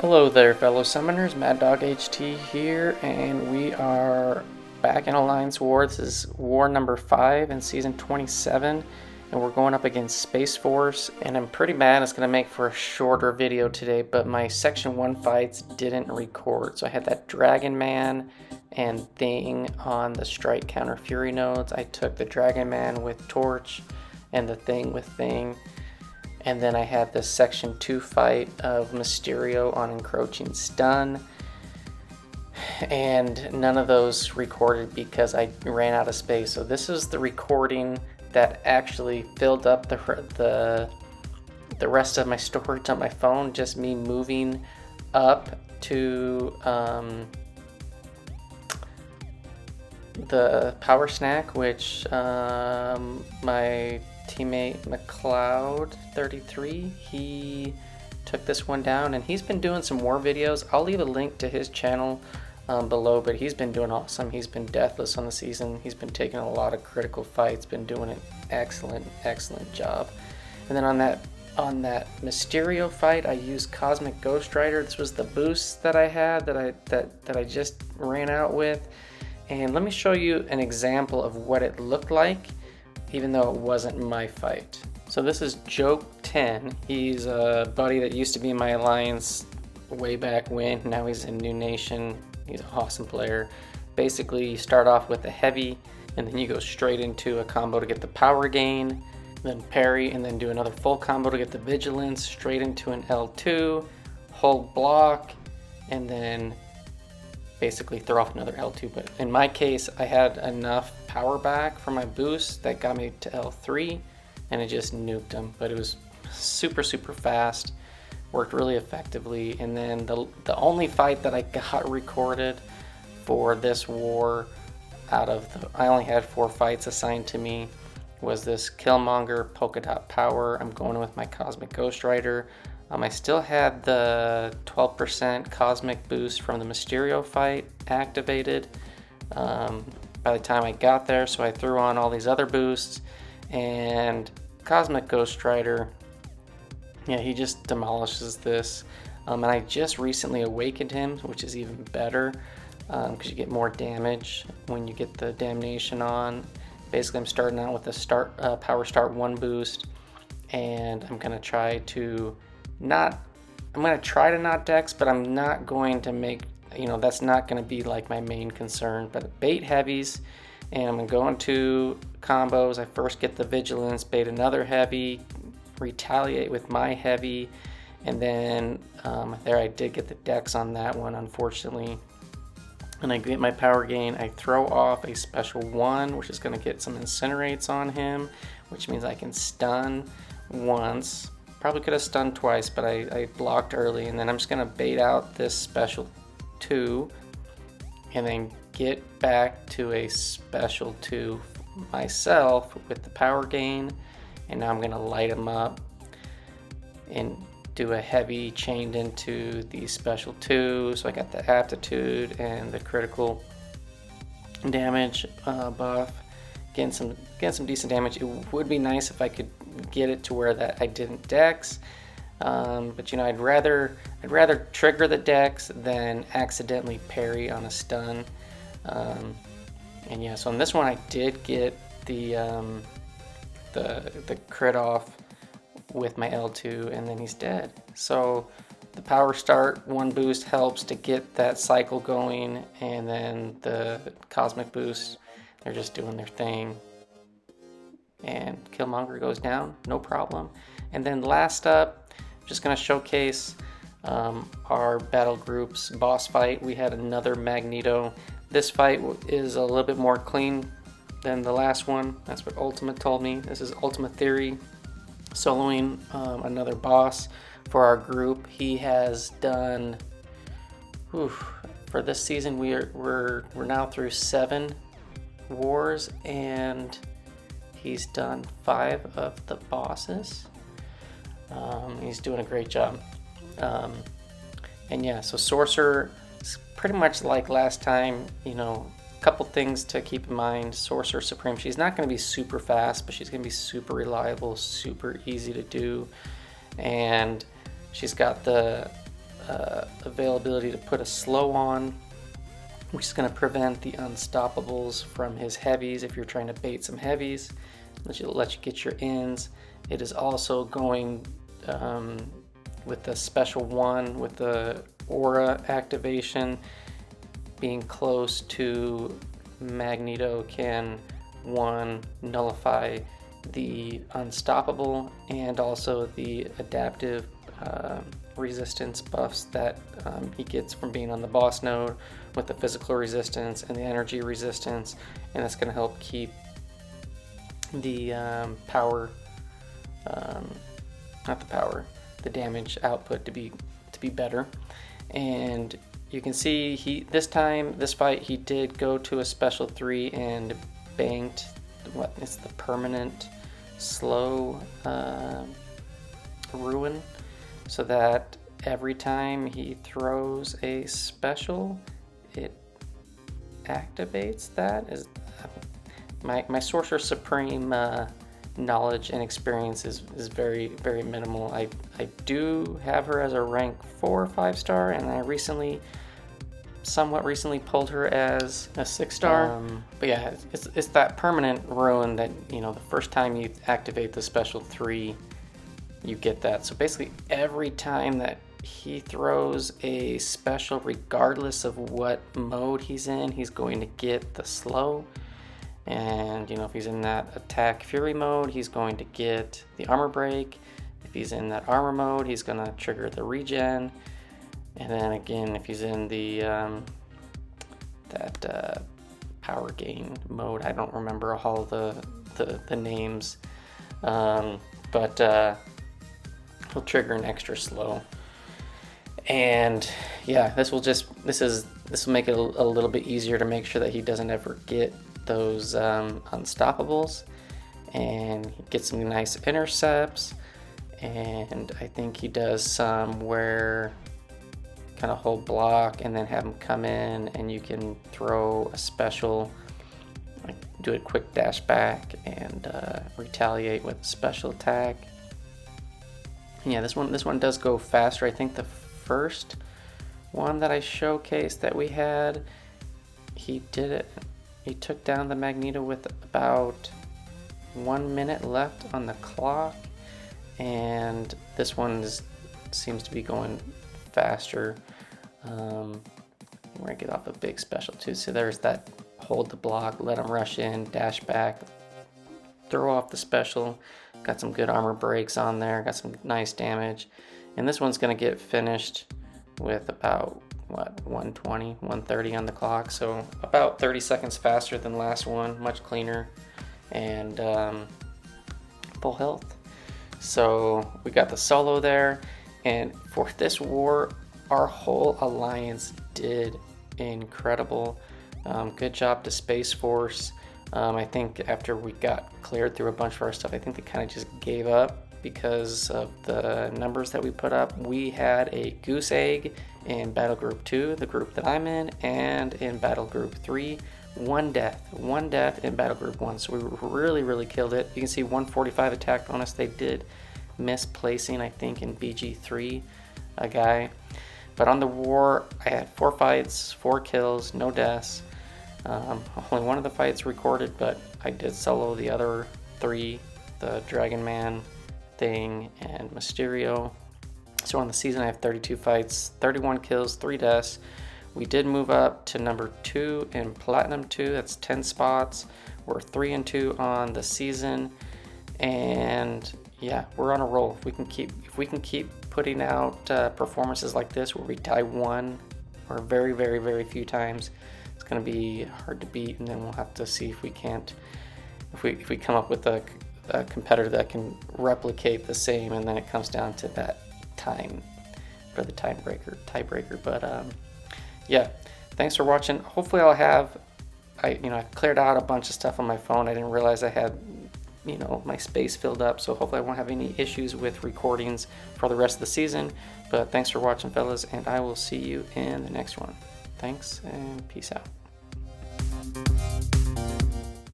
Hello there, fellow summoners. Mad Dog HT here, and we are back in Alliance War. This is war number 5 in season 27, and we're going up against Space Force. And I'm pretty mad it's going to make for a shorter video today, but my section 1 fights didn't record. So I had that Dragon Man and Thing on the Strike Counter Fury nodes. I took the Dragon Man with Torch and the Thing with Thing. And then I had the section 2 fight of Mysterio on Encroaching Stun. And none of those recorded because I ran out of space. So this is the recording that actually filled up the rest of my storage on my phone. Just me moving up to the power snack, which my teammate McCloud33, he took this one down, and he's been doing some war videos. I'll leave a link to his channel below, but he's been doing awesome. He's been deathless on the season. He's been taking a lot of critical fights, been doing an excellent job. And then on that Mysterio fight, I used Cosmic Ghost Rider. This was the boost that I had that I just ran out with. And let me show you an example of what it looked like, even though it wasn't my fight. So this is Joke 10. He's a buddy that used to be in my alliance way back when. Now he's in New Nation. He's an awesome player. Basically, you start off with a heavy, and then you go straight into a combo to get the power gain, then parry, and then do another full combo to get the vigilance, straight into an L2, hold block, and then basically throw off another L2. But in my case, I had enough power back for my boost that got me to L3, and it just nuked him. But it was super fast, worked really effectively. And then the only fight that I got recorded for this war out of I only had 4 fights assigned to me, was this Killmonger Polka Dot Power. I'm going with my Cosmic Ghost Rider. I still had the 12% Cosmic boost from the Mysterio fight activated by the time I got there, so I threw on all these other boosts, and Cosmic Ghost Rider, yeah, he just demolishes this. And I just recently awakened him, which is even better because you get more damage when you get the damnation on. Basically, I'm starting out with a power start 1 boost, and I'm going to try to not dex, but I'm not going to make, that's not going to be like my main concern. But bait heavies, and I'm going to go into combos. I first get the vigilance, bait another heavy, retaliate with my heavy, and then there I did get the dex on that one, unfortunately. And I get my power gain. I throw off a special 1, which is going to get some incinerates on him, which means I can stun once. Probably could have stunned twice, but I blocked early. And then I'm just going to bait out this special 2 and then get back to a special 2 myself with the power gain. And now I'm going to light him up and do a heavy chained into the special 2. So I got the aptitude and the critical damage buff. Getting some decent damage. It would be nice if I could get it to where that I didn't dex, but I'd rather trigger the dex than accidentally parry on a stun. And yeah, so on this one I did get the crit off with my L2, and then he's dead. So the power start 1 boost helps to get that cycle going, and then the cosmic boost, they're just doing their thing. And Killmonger goes down, no problem. And then last up, I'm just going to showcase our battle group's boss fight. We had another Magneto. This fight is a little bit more clean than the last one. That's what Ultimate told me. This is UltimaTheory soloing another boss for our group. He has done, for this season, we're now through 7 wars, and he's done 5 of the bosses. He's doing a great job. And yeah, so Sorcerer is pretty much like last time. A couple things to keep in mind. SorSupreme, she's not going to be super fast, but she's going to be super reliable, super easy to do. And she's got the availability to put a slow on, which is going to prevent the unstoppables from his heavies if you're trying to bait some heavies. Let you get your ins. It is also going with the special one with the aura activation, being close to Magneto can nullify the unstoppable and also the adaptive resistance buffs that he gets from being on the boss node with the physical resistance and the energy resistance, and that's going to help keep the the damage output to be better. And you can see this fight he did go to a special 3 and banked it's the permanent slow ruin, so that every time he throws a special it activates that. Is my Sorcerer Supreme knowledge and experience is very, very minimal. I do have her as a rank 4 5-star, and I somewhat recently pulled her as a 6-star. But yeah, it's that permanent ruin that, you know, the first time you activate the special 3, you get that. So basically every time that he throws a special, regardless of what mode he's in, he's going to get the slow. And, you know, if he's in that attack fury mode, he's going to get the armor break. If he's in that armor mode, he's going to trigger the regen. And then again, if he's in the power gain mode, I don't remember all the names, but he'll trigger an extra slow. And yeah, this will make it a little bit easier to make sure that he doesn't ever get those unstoppables, and he gets some nice intercepts. And I think he does some where kind of hold block and then have him come in, and you can throw a special, like do a quick dash back and retaliate with a special attack. And yeah, this one does go faster. I think the first one that I showcased that we had, he did it. He took down the Magneto with about 1 minute left on the clock, and this one seems to be going faster. We're gonna get off a big special too. So there's that hold the block, let him rush in, dash back, throw off the special. Got some good armor breaks on there, got some nice damage. And this one's gonna get finished with about 120, 130 on the clock, so about 30 seconds faster than the last one, much cleaner, and full health. So we got the solo there, and for this war, our whole alliance did incredible. Good job to Space Force. I think after we got cleared through a bunch of our stuff, I think they kind of just gave up because of the numbers that we put up. We had a goose egg in Battle Group 2, the group that I'm in, and in Battle Group 3, one death in Battle Group 1. So we really, really killed it. You can see 145 attack bonus. They did miss placing, I think, in BG3, a guy. But on the war, I had 4 fights, 4 kills, no deaths. Only one of the fights recorded, but I did solo the other 3, the Dragon Man thing and Mysterio. So on the season I have 32 fights, 31 kills, 3 deaths. We did move up to number 2 in Platinum 2, that's 10 spots. We're 3 and 2 on the season, and yeah, we're on a roll. If we can keep putting out performances like this where we die 1 or very, very, very few times, it's going to be hard to beat. And then we'll have to see if we come up with a competitor that can replicate the same, and then it comes down to that time for the tiebreaker. But yeah, thanks for watching. Hopefully I cleared out a bunch of stuff on my phone. I didn't realize I had my space filled up, so hopefully I won't have any issues with recordings for the rest of the season. But thanks for watching, fellas, and I will see you in the next one. Thanks and peace out.